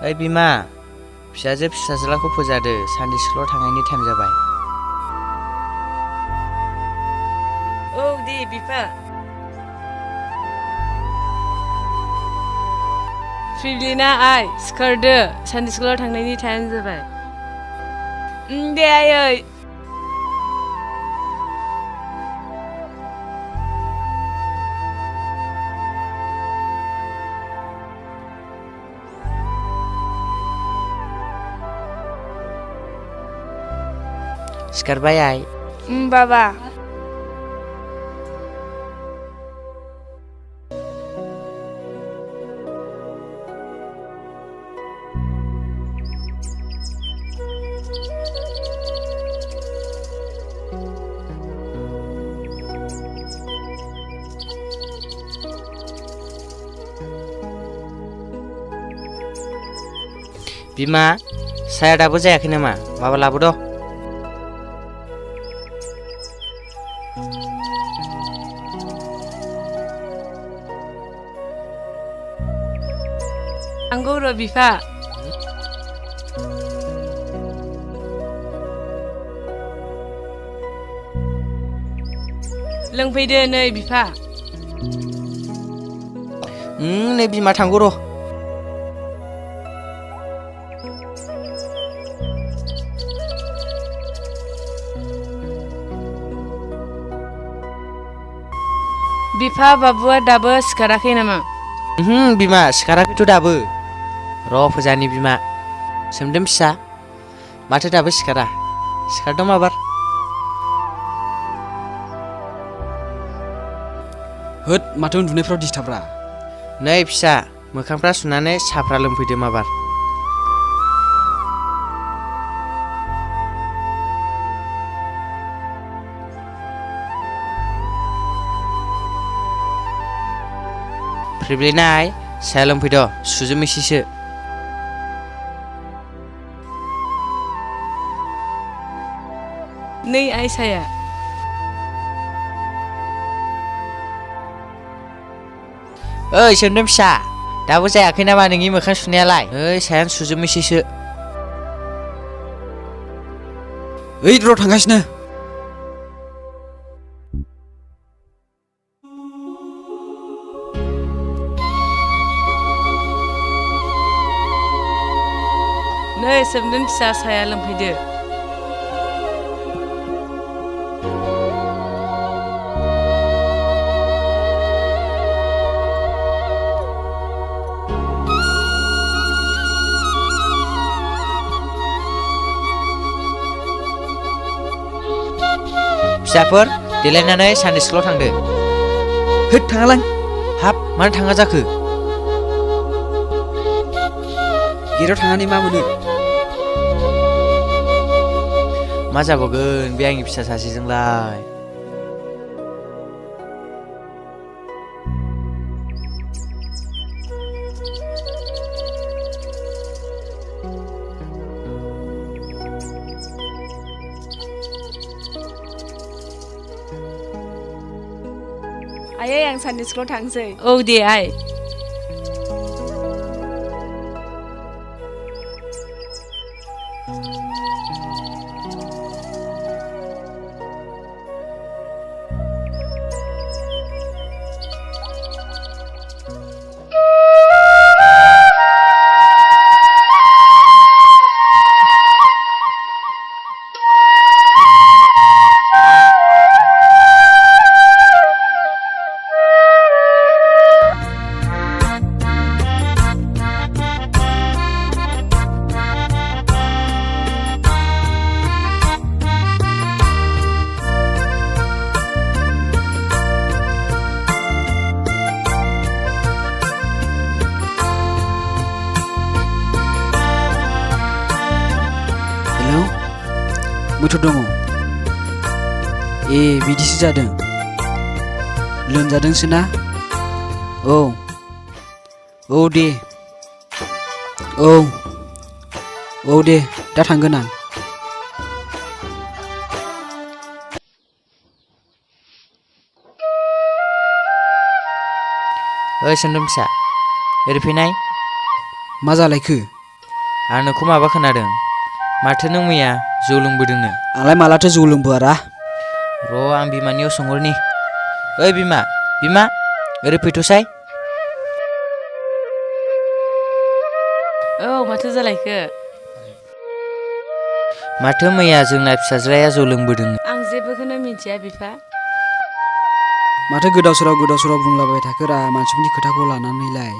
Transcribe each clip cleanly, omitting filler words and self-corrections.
ओइ बिमा फिसाजो फिसाज्लाखौ फोजादो सानदे स्कुलाव थांनायनि टाइम जाबाय। औ दे बिफा। फ्रिलिना आइ सिखारदो सानदे स्कुलाव थांनायनि टाइम जाबाय। दे आयै। सिखारबाय आइ। बाबा। बिमा साया दाबो जायाखै नामा? माबा लाबोद'। नांगौ र' बिफा। लोंफैदो नै बिफा। नै बिमा थांगौ र'। बिफा बाबुआ दाबो सिखाराखै नामा? बिमा सिखाराखैथ' दाबो। र' फोजानि बिमा। सोमदोन फिसा माथो दाबो सिखारा? सिखारदों माबार। होद माथो उन्दुनायफ्राव दिस्टार्बरा। नै फिसा मोखांफ्रा सुनानै साफ्रा लोंफैदो माबार। फ्रिब्लिनाय साया लोंफैद' सुजोम एसेसो। नै आइ साया। ओइ सोमदोन फिसा दाबो जायाखै नामा नोंनि मोखां सुनायालाय? ओइ सायानो सुजोम एसेसो। ओइ र' थांगासिनो। नै सोमदोन फिसा साया लोंफैदो। फिसाफोर देलायनानै सानदे स्कुलाव थांदो। होद थाङालां। हाब मानो थाङा जाखो? गेटआव थांनानै मा मोनो? मा जाबावगोन बे आंनि फिसा सासेजोंलाय। आयै आं सानदे स्कुलाव थांसै। औ दे आइ। मोथर दङ। बिदिसो जादों। लोमजादोंसो ना? औ दे। औ दे दा थांगोन आं। ओइ सोमदोन फिसा ओरै फैनाय। मा जालायखो? आं नोंखौ माबा खोनादों माथो नों मैया जौ लोंबोदोंनो आंलाय मालाथो जौ लोंबोआरा र' आं बिमानियाव सोंहरनि ओइ बिमा ओरै फैथ'साय औ माथो जालायखो माथो मैया जोंना फिसाज्लाया जौ लोंबोदों आं जेबोखौनो मिथिया बिफा माथो गोदाव सोराव बुंलाबाय थाखोरा मानसिफोरनि खोथाखौ लानानैलाय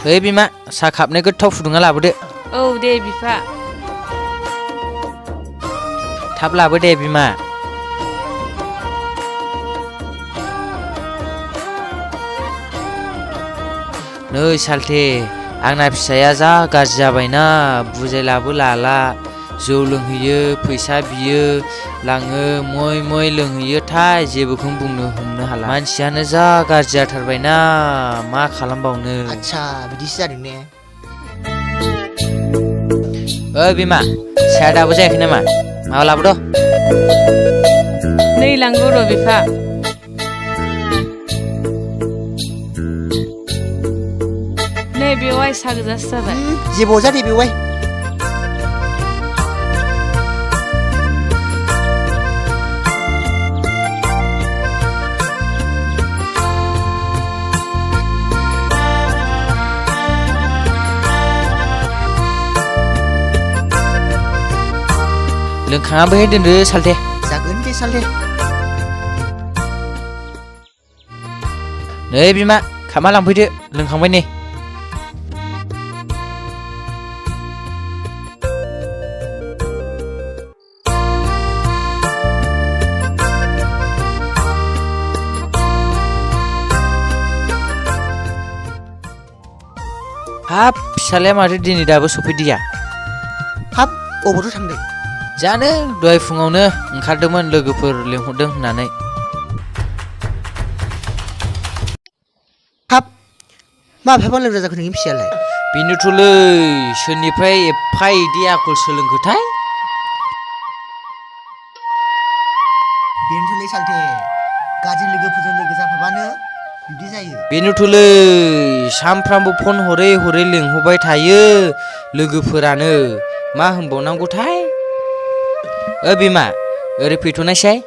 ओइ बिमा साहा खाबनै गोथाव फुदुंना लाबोदो औ दे बिफा थाब लाबो दे बिमा नै सालथे आंना फिसाया जा गाज्रि जाबायना बुजायलाबो लाला जौ लोंहैयो फैसा बियो लाङो मय लोंहैयोथाय जेबोखौनो बुंनो हमनो हाला मानसियानो जा गाज्रि जाथारबायना मा खालामबावनो आच्छा बिदिसो जादों ने ओइ बिमा साया दाबो जायाखै नामा माबा लाबोद' नै लांगौ र' बिफा नै बेवाय साहा गोजासो जाबाय जेबो जादे बेवाय लोंखाङाबो दोनदो सालथे जागोन दे सालथे नै बिमा खामा लांफैदो लोंखांबाय नै हाब फिसालाया माथो दिनै दाबो सफैदिया हाब अबावथ' थांदों जानो दहाय फुङावनो ओंखारदोंमोन लोगोफोर लेंहरदों होननानै हाब मा एफा लोंग्रा जाखो नोंनि फिसायालाय बेनोथ'लै सोरनिफ्राय एफा इदि आखल सोलोंखोथाय बेनोथ'लै सालथे गाज्रि लोगोफोरजों लोगो जाफाबानो बिदि जायो बेनोथ'लै सामफ्रामबो फन हरै हरै लेंहरबाय थायो लोगोफोरानो मा होनबावनांगौथाय बिमा ओरै फैथ'नायसाय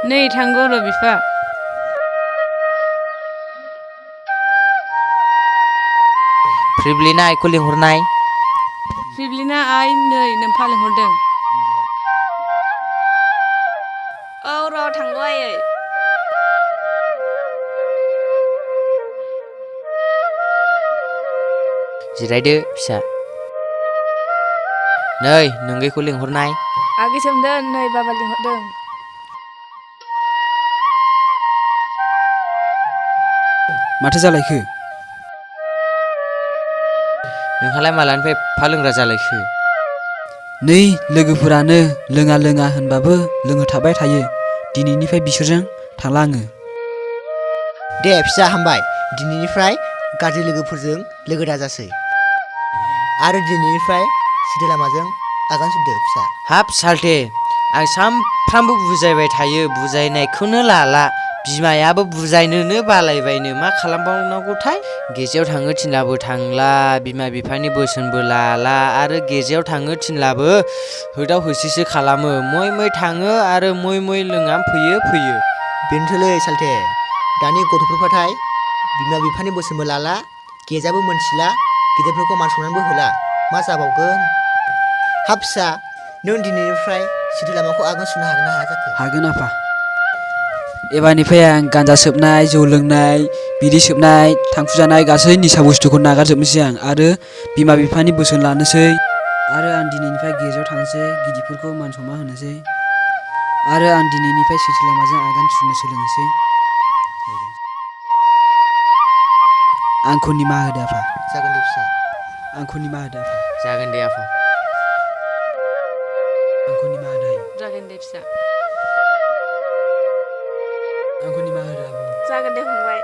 नै थांगौ र' बिफा फ्रिब्लिना आइखौ लेंहरनाय फ्रिब्लिना आइ नै नोमफा लेंहरदों औ र' थांगौ आयै जिरायदो फिसा नै नोंगैखौ लेंहरनाय आगै सोमदोन नै बाबा लिंहरदों माथो जालायखो नोंहालाय मालानिफ्राय एफा लोंग्रा जालायखो नै लोगोफोरानो लोङा होनबाबो लोङो थाबाय थायो दिनैनिफ्राय बिसोरजों थांला आङो दे फिसा हामबाय दिनैनिफ्राय गाज्रि लोगोफोरजों लोगो दाजासै आरो दिनैनिफ्राय सिदा लामाजों आगान सुरदो फिसा हाब सालथे आं सामफ्रामबो बुजायबाय थायो बुजायनायखौनो लाला बिमायाबो बुजायनोनो बालायबायनो मा खालामबावनांगौथाय गिर्जायाव थांनो थिनलाबो थांला बिमा बिफानि बोसोनबो लाला आरो गिर्जायाव थांनो थिनलाबो होदाव होसिसो खालामो मय थाङो आरो मय लोङा फैयो बेनोथ'लै सालथे दानि गथ'फोरथाय बिमा बिफानि बोसोनबो लाला गेजाबो मोनथिला गिदिरफोरखौ मान सनमानबो होला मा जाबावगोन हाब फिसा नों दिनैनिफ्राय सिदा लामाखौ आगान सुरनो हागोन ना हाया जाखो हागोन आफा एबारनिफ्राय आं गान्जा सोबनाय जौ लोंनाय बिरि सोबनाय थांखु जानाय गासै निसा बुस्थुखौ नागारजोबनोसै आं आरो बिमा बिफानि बोसोन लानोसै आरो आं दिनैनिफ्राय गिर्जायाव थांनोसै गिदिरफोरखौ मान सनमान होनोसै आरो आं दिनैनिफ्राय सैथो लामाजों आगान सुरनो सोलोंनोसै आंखौ निमाहा होदो आफा जागोन दे फिसा आंखौ निमाहा होदो आफा जागोन दे आफा आंखौ निमाहा होदो जागोन दे फिसा आंखौ निमाहा होदो आब' जागोन दे फंबाय